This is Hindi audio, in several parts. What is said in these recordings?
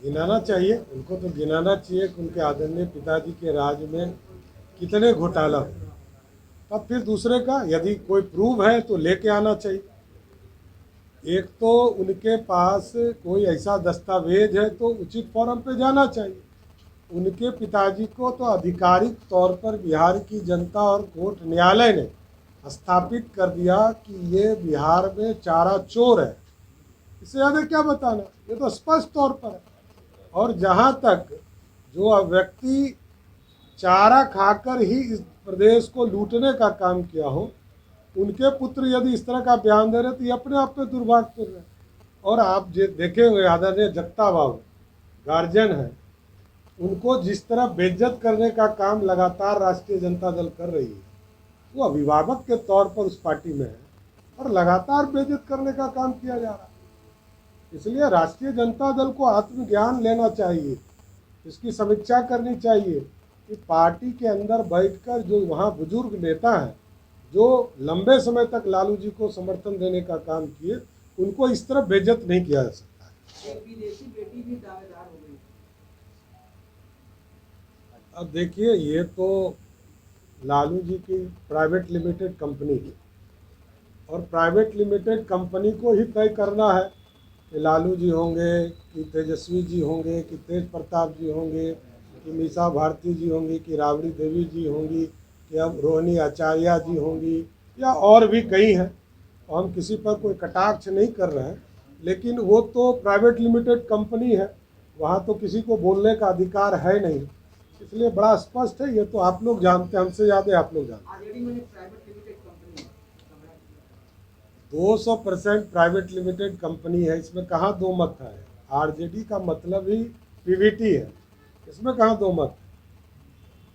गिनाना चाहिए, उनको तो गिनाना चाहिए कि उनके आदरणीय पिताजी के राज में कितने घोटाला हुए। तब फिर दूसरे का यदि कोई प्रूव है तो लेके आना चाहिए। एक तो उनके पास कोई ऐसा दस्तावेज है तो उचित फॉरम पे जाना चाहिए। उनके पिताजी को तो आधिकारिक तौर पर बिहार की जनता और कोर्ट न्यायालय ने स्थापित कर दिया कि ये बिहार में चारा चोर है। इससे ज़्यादा क्या बताना, ये तो स्पष्ट तौर पर है। और जहाँ तक जो व्यक्ति चारा खाकर ही इस प्रदेश को लूटने का काम किया हो, उनके पुत्र यदि इस तरह का बयान दे रहे तो ये अपने आप में दुर्भाग्यपूर्ण है। और आप देखे हुए आदरणीय जगता बाबू गार्जियन है, उनको जिस तरह बेइज्जत करने का काम लगातार राष्ट्रीय जनता दल कर रही है, वो अभिभावक के तौर पर उस पार्टी में है और लगातार बेइज्जत करने का काम किया जा रहा है। इसलिए राष्ट्रीय जनता दल को आत्मज्ञान लेना चाहिए, इसकी समीक्षा करनी चाहिए कि पार्टी के अंदर बैठकर जो वहाँ बुजुर्ग नेता हैं जो लंबे समय तक लालू जी को समर्थन देने का काम किए, उनको इस तरह बेइज्जत नहीं किया जा सकता है। एक विदेशी बेटी भी दावेदार हो गई। अब देखिए, ये तो लालू जी की प्राइवेट लिमिटेड कंपनी है और प्राइवेट लिमिटेड कंपनी को ही तय करना है कि लालू जी होंगे कि तेजस्वी जी होंगे कि तेज प्रताप जी होंगे कि मीसा भारती जी होंगी कि राबड़ी देवी जी होंगी कि अब रोहिणी आचार्य जी होंगी या और भी कई हैं। और हम किसी पर कोई कटाक्ष नहीं कर रहे हैं, लेकिन वो तो प्राइवेट लिमिटेड कंपनी है, वहाँ तो किसी को बोलने का अधिकार है नहीं। इसलिए बड़ा स्पष्ट है, ये तो आप लोग जानते हैं, हमसे ज़्यादा आप लोग जानते हैं। आरजेडी में प्राइवेट लिमिटेड कंपनी है। 200% प्राइवेट लिमिटेड कंपनी है, इसमें कहाँ दो मत है। आरजेडी का मतलब ही पीवीटी है, इसमें कहाँ दो मत है।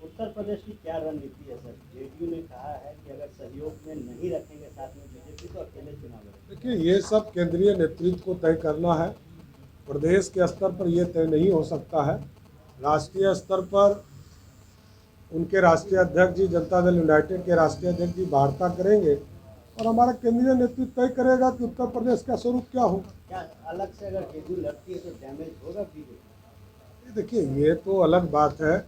उत्तर प्रदेश की क्या रणनीति है सर? जेडीयू ने कहा है कि अगर सहयोग में नहीं रखेंगे साथ में बीजेपी तो अकेले चुनाव लड़ेंगे। देखिए, ये सब केंद्रीय नेतृत्व को तय करना है, प्रदेश के स्तर पर ये तय नहीं हो सकता है। राष्ट्रीय स्तर पर उनके राष्ट्रीय अध्यक्ष जी, जनता दल यूनाइटेड के राष्ट्रीय अध्यक्ष जी वार्ता करेंगे और हमारा केंद्रीय नेतृत्व तय करेगा कि उत्तर प्रदेश का स्वरूप क्या होगा। क्या अलग से अगर जेडीयू लड़ती है तो डैमेज होगा बीजेपी? देखिए, ये तो अलग बात है।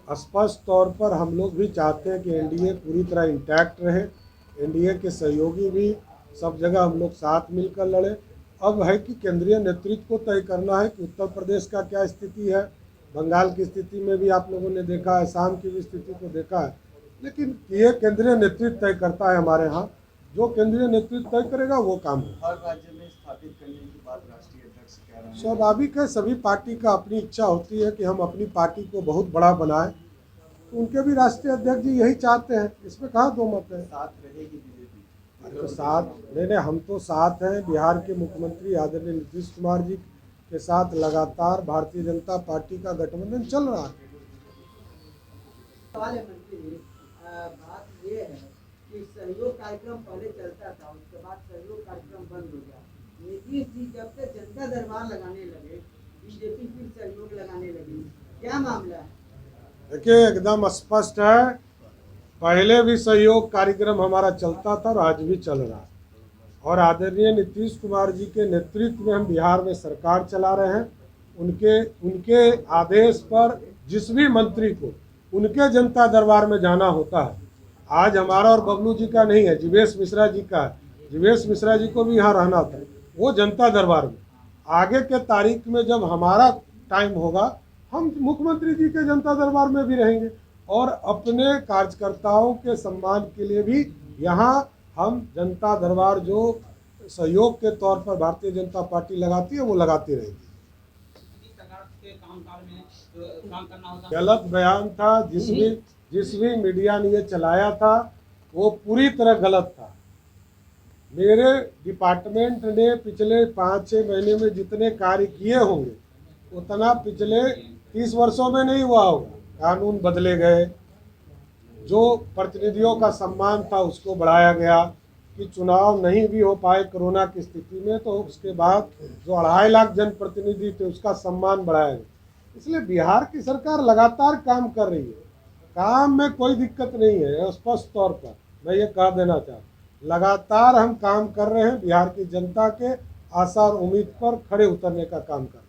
स्पष्ट तौर पर हम लोग भी चाहते हैं कि एनडीए पूरी तरह इंटैक्ट रहे, एनडीए के सहयोगी भी सब जगह हम लोग साथ मिलकर लड़े। अब है कि केंद्रीय नेतृत्व को तय करना है कि उत्तर प्रदेश का क्या स्थिति है। बंगाल की स्थिति में भी आप लोगों ने देखा है, असम की भी स्थिति को देखा है, लेकिन ये केंद्रीय नेतृत्व तय करता है हमारे यहाँ। जो केंद्रीय नेतृत्व तय करेगा वो काम होगा। हर राज्य में स्थापित करने की बात राष्ट्रीय अध्यक्ष कह रहे हैं। स्वाभाविक है, सभी पार्टी का अपनी इच्छा होती है कि हम अपनी पार्टी को बहुत बड़ा बनाएं, तो उनके भी राष्ट्रीय अध्यक्ष जी यही चाहते हैं, इसमें कहाँ दो मत है। साथ रहेगी बीजेपी। तो साथ नहीं, हम तो साथ हैं। बिहार के मुख्यमंत्री आदरणीय नीतीश कुमार जी के साथ लगातार भारतीय जनता पार्टी का गठबंधन चल रहा है। सवाल है मंत्री जी, बात ये है कि सहयोग कार्यक्रम पहले चलता था, उसके बाद सहयोग कार्यक्रम बंद हो गया। नीतीश जी जब से जनता दरबार लगाने लगे, बीजेपी फिर सहयोग लगाने लगी, क्या मामला है? देखिए, एकदम स्पष्ट है, पहले भी सहयोग कार्यक्रम हमारा चलता था और आज भी चल रहा है। और आदरणीय नीतीश कुमार जी के नेतृत्व में हम बिहार में सरकार चला रहे हैं। उनके आदेश पर जिस भी मंत्री को उनके जनता दरबार में जाना होता है, आज हमारा और बबलू जी का नहीं है, जीवेश मिश्रा जी का है। जीवेश मिश्रा जी को भी यहाँ रहना था, वो जनता दरबार में। आगे के तारीख में जब हमारा टाइम होगा, हम मुख्यमंत्री जी के जनता दरबार में भी रहेंगे और अपने कार्यकर्ताओं के सम्मान के लिए भी यहाँ हम जनता दरबार जो सहयोग के तौर पर भारतीय जनता पार्टी लगाती है वो लगाती रहेगी। गलत बयान था, जिस भी मीडिया ने ये चलाया था वो पूरी तरह गलत था। मेरे डिपार्टमेंट ने पिछले 5-6 महीने में जितने कार्य किए होंगे उतना पिछले 30 वर्षों में नहीं हुआ होगा। कानून बदले गए, जो प्रतिनिधियों का सम्मान था उसको बढ़ाया गया कि चुनाव नहीं भी हो पाए कोरोना की स्थिति में, तो उसके बाद जो 2.5 लाख जनप्रतिनिधि थे उसका सम्मान बढ़ाया गया। इसलिए बिहार की सरकार लगातार काम कर रही है, काम में कोई दिक्कत नहीं है। स्पष्ट तौर पर मैं ये कह देना चाहता हूँ, लगातार हम काम कर रहे हैं, बिहार की जनता के आशा और उम्मीद पर खड़े उतरने का काम कर रहे हैं।